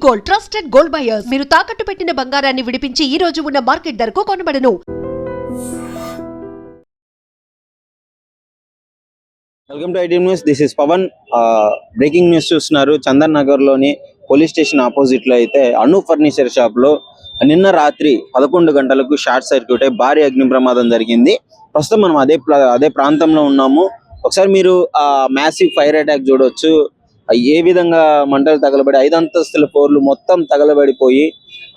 Gold, trusted gold buyers. మీరు తాకట్టు పెట్టిన బంగారాన్ని విడిపించి ఈ రోజు ఉన్న మార్కెట్ ధరకు కొనబడను. Welcome to IT news. This is Pavan. Breaking news చూస్తున్నారు. చందన్ నగర్ లోని పోలీస్ స్టేషన్ ఆపోజిట్ లో అయితే అను ఫర్నిచర్ షాప్ లో నిన్న రాత్రి 11 గంటలకు షార్ట్ సర్క్యూట్ అయి భారీ అగ్ని ప్రమాదం జరిగింది. ప్రస్తుతం మనం అదే ప్రాంతంలో ఉన్నాము. ఒకసారి మీరు మ్యాసివ్ ఫైర్ అటాక్ చూడొచ్చు. ఏ విధంగా మంటలు తగలబడి 5 అంతస్తుల ఫ్లోర్లు మొత్తం తగలబడిపోయి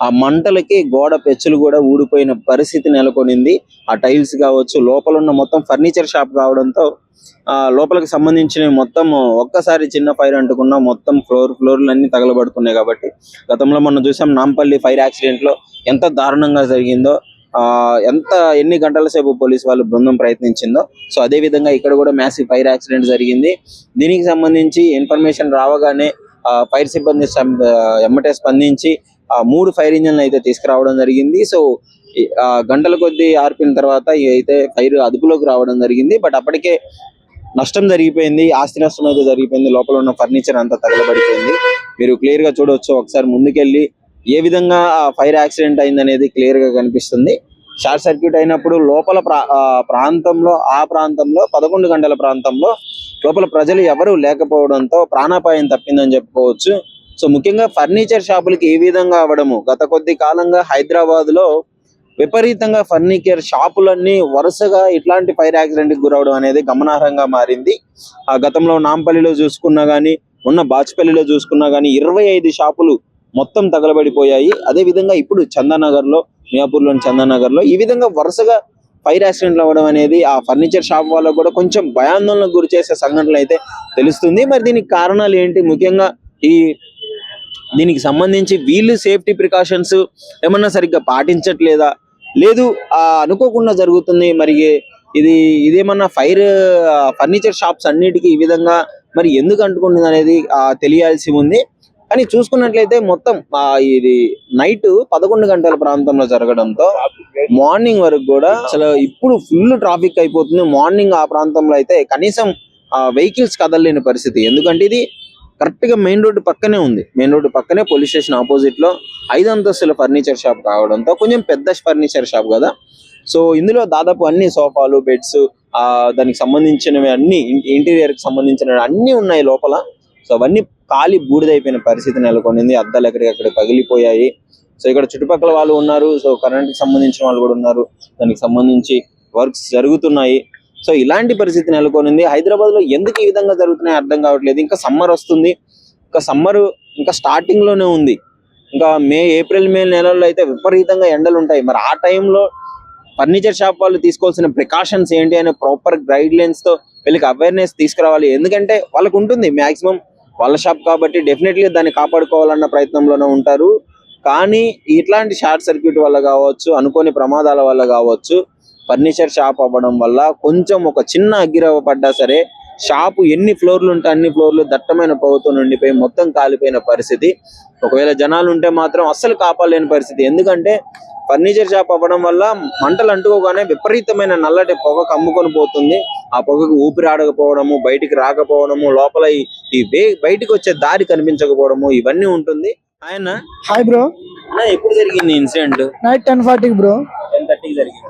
ఆ మంటలకి గోడ పెచ్చులు కూడా ఊడిపోయిన పరిస్థితి నెలకొనింది. ఆ టైల్స్ కావచ్చు, లోపల ఉన్న మొత్తం ఫర్నిచర్ షాప్ కావడంతో లోపలికి సంబంధించిన మొత్తం ఒక్కసారి చిన్న ఫైర్ అంటుకున్న మొత్తం ఫ్లోర్లు అన్ని తగలబడుతున్నాయి. కాబట్టి గతంలో మనం చూసాం నాంపల్లి ఫైర్ యాక్సిడెంట్ లో ఎంత దారుణంగా జరిగిందో, ఎన్ని గంటల సేపు పోలీసు వాళ్ళు బృందం ప్రయత్నించిందో, సో అదే విధంగా ఇక్కడ కూడా మ్యాసివ్ ఫైర్ యాక్సిడెంట్ జరిగింది. దీనికి సంబంధించి ఇన్ఫర్మేషన్ రావగానే ఫైర్ సిబ్బంది ఎమ్మటే స్పందించి 3 ఫైర్ ఇంజన్లు అయితే తీసుకురావడం జరిగింది. సో గంటల కొద్దీ ఆర్పిన తర్వాత అయితే ఫైర్ అదుపులోకి రావడం జరిగింది. బట్ అప్పటికే నష్టం జరిగిపోయింది, ఆస్తి నష్టం అయితే జరిగిపోయింది. లోపల ఉన్న ఫర్నిచర్ అంతా తగలబడిపోయింది. మీరు క్లియర్ గా చూడవచ్చు. ఒకసారి ముందుకెళ్ళి ఏ విధంగా ఫైర్ యాక్సిడెంట్ అయిందనేది క్లియర్ గా కనిపిస్తుంది. షార్ట్ సర్క్యూట్ అయినప్పుడు లోపల ప్రాంతంలో 11 గంటల ప్రాంతంలో లోపల ప్రజలు ఎవరు లేకపోవడంతో ప్రాణాపాయం తప్పిందని చెప్పుకోవచ్చు. సో ముఖ్యంగా ఫర్నిచర్ షాపులకి ఏ విధంగా అవ్వడము, గత కొద్ది కాలంగా హైదరాబాద్ లో విపరీతంగా ఫర్నిచర్ షాపులన్నీ వరుసగా ఇట్లాంటి ఫైర్ యాక్సిడెంట్ కి గురవడం అనేది గమనార్హంగా మారింది. గతంలో నాంపల్లిలో చూసుకున్నా గానీ, ఉన్న బాచ్పల్లిలో చూసుకున్నా గానీ 25 షాపులు మొత్తం తగలబడిపోయాయి. అదే విధంగా ఇప్పుడు చందానగర్ లో, మియాపూర్లోని చందానగర్ లో ఈ విధంగా వరుసగా ఫైర్ యాక్సిడెంట్లు అవ్వడం అనేది ఆ ఫర్నిచర్ షాప్ వాళ్ళకు కూడా కొంచెం భయాందోళనకు గురి చేసే సంఘటనలు అయితే తెలుస్తుంది. మరి దీనికి కారణాలు ఏంటి, ముఖ్యంగా దీనికి సంబంధించి వీళ్ళు సేఫ్టీ ప్రికాషన్స్ ఏమన్నా సరిగ్గా పాటించట్లేదా, లేదు అనుకోకుండా జరుగుతుంది, మరి ఇదేమన్నా ఫర్నిచర్ షాప్స్ అన్నిటికీ ఈ విధంగా మరి ఎందుకు అంటుకుంటుంది అనేది తెలియాల్సి ఉంది. కానీ చూసుకున్నట్లయితే మొత్తం ఇది నైట్ 11 గంటల ప్రాంతంలో జరగడంతో మార్నింగ్ వరకు కూడా అసలు ఇప్పుడు ఫుల్ ట్రాఫిక్ అయిపోతుంది. మార్నింగ్ ఆ ప్రాంతంలో అయితే కనీసం వెహికల్స్ కదలలేని పరిస్థితి. ఎందుకంటే ఇది కరెక్ట్ గా మెయిన్ రోడ్డు పక్కనే ఉంది. మెయిన్ రోడ్డు పక్కనే పోలీస్ స్టేషన్ ఆపోజిట్ లో 5 అంతస్తుల ఫర్నిచర్ షాప్ కావడంతో కొంచెం పెద్ద ఫర్నిచర్ షాప్ కదా. సో ఇందులో దాదాపు అన్ని సోఫాలు, బెడ్స్, దానికి సంబంధించినవి అన్ని, ఇంటీరియర్ కి సంబంధించినవి అన్ని ఉన్నాయి లోపల. సో అవన్నీ కాలి బూడిదైపోయిన పరిస్థితి నెలకొనింది. అద్దాలు ఎక్కడికక్కడ పగిలిపోయాయి. సో ఇక్కడ చుట్టుపక్కల వాళ్ళు ఉన్నారు. సో కరెంట్ కి సంబంధించిన వాళ్ళు కూడా ఉన్నారు. దానికి సంబంధించి వర్క్స్ జరుగుతున్నాయి. సో ఇలాంటి పరిస్థితి నెలకొనింది. హైదరాబాద్ లో ఎందుకు ఈ విధంగా జరుగుతున్నాయి అర్థం కావట్లేదు. ఇంకా సమ్మర్ వస్తుంది, ఇంకా స్టార్టింగ్ లోనే ఉంది. ఇంకా ఏప్రిల్ మే నెలల్లో అయితే విపరీతంగా ఎండలు ఉంటాయి. మరి ఆ టైంలో ఫర్నిచర్ షాప్ వాళ్ళు తీసుకోవాల్సిన ప్రికాషన్స్ ఏంటి అనే ప్రాపర్ గైడ్ లైన్స్ తో వీళ్ళకి అవేర్నెస్ తీసుకురావాలి. ఎందుకంటే వాళ్ళకు ఉంటుంది, మాక్సిమం వాళ్ళ షాప్ కాబట్టి డెఫినెట్లీ దాన్ని కాపాడుకోవాలన్న ప్రయత్నంలోనే ఉంటారు. కానీ ఇట్లాంటి షార్ట్ సర్క్యూట్ వల్ల కావచ్చు, అనుకోని ప్రమాదాల వల్ల కావచ్చు, ఫర్నిచర్ షాప్ అవ్వడం వల్ల కొంచెం ఒక చిన్న అగ్గిరవ్వ పడ్డా సరే షాపు ఎన్ని ఫ్లోర్లు ఉంటే అన్ని ఫ్లోర్లు దట్టమైన పొగతో నిండిపోయి మొత్తం కాలిపోయిన పరిస్థితి. ఒకవేళ జనాలు ఉంటే మాత్రం అస్సలు కాపాడలేని పరిస్థితి. ఎందుకంటే ఫర్నిచర్ షాప్ అవ్వడం వల్ల మంటలు అంటుకోగానే విపరీతమైన నల్లటి పొగ కమ్ముకొని పోతుంది. ఆ పొగకు ఊపిరి ఆడకపోవడము, బయటికి రాకపోవడము, లోపల బయటికి వచ్చే దారి కనిపించకపోవడము, ఇవన్నీ ఉంటుంది. హాయ్ బ్రో, ఎప్పుడు జరిగింది ఇన్సిడెంట్? Night 10:40 bro. 10:30 జరిగింది.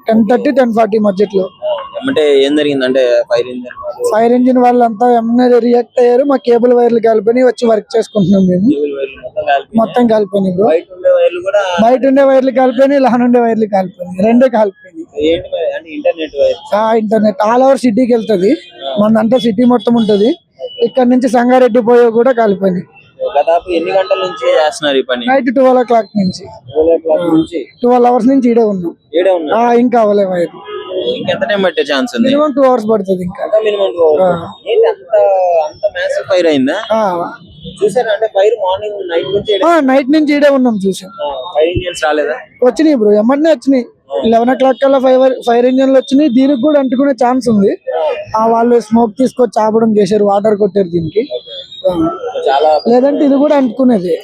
10:30 10:40 మధ్యలో. అంటే ఏం జరిగిందంటే ఫైర్ ఇంజిన్ వాళ్ళంతా ఎమ్మెల్యే రియాక్ట్ అయ్యారు. మా కేబుల్ వైర్లు కలిపి వచ్చి వర్క్ చేసుకుంటున్నాం మేము. మొత్తం కలిపోయినాయి బ్రో. బయట ఉండే వైర్లు కలిపోయినాయి, లోన ఉండే వైర్లు కలిపోయినాయి, రెండే కలిపోయినాయి. ఇంటర్నెట్ ఆల్ ఓవర్ సిటీకి వెళ్తుంది. మనంతా సిటీ మొత్తం ఉంటది. ఇక్కడ నుంచి సంగారెడ్డి పోయే కూడా కలిపోయినాయి. దాదాపు ఎన్ని గంటల నుంచి చేస్తున్నారు ఈ పని? నైట్ 12 o'clock నుంచి 12 hours నుంచి ఈడే ఉన్నాం. ఇంకా అవ్వలేదు వైర్. ఇంకెంత టైం పట్టే ఛాన్స్ ఉంది? మినిమం 2 hours పడుతుంది. ఇంకా ఫైర్ అయిందా? చూసారా? అంటే ఫైర్ మార్నింగ్ నైట్ నుంచి ఈడే ఉన్నాం. చూసాం. ఫైర్ ఇంజిన్స్ రాలేదా? వచ్చినాయి బ్రో, ఎమ్మటనే వచ్చినాయి. 11 o'clock కల్లా ఫైర్ ఇంజిన్లు వచ్చినాయి. దీనికి కూడా అంటుకునే ఛాన్స్ ఉంది. వాళ్ళు స్మోక్ తీసుకొచ్చి ఆపడం చేశారు, వాటర్ కొట్టారు దీనికి. లేదంటే ఇది కూడా అంటుకునేది.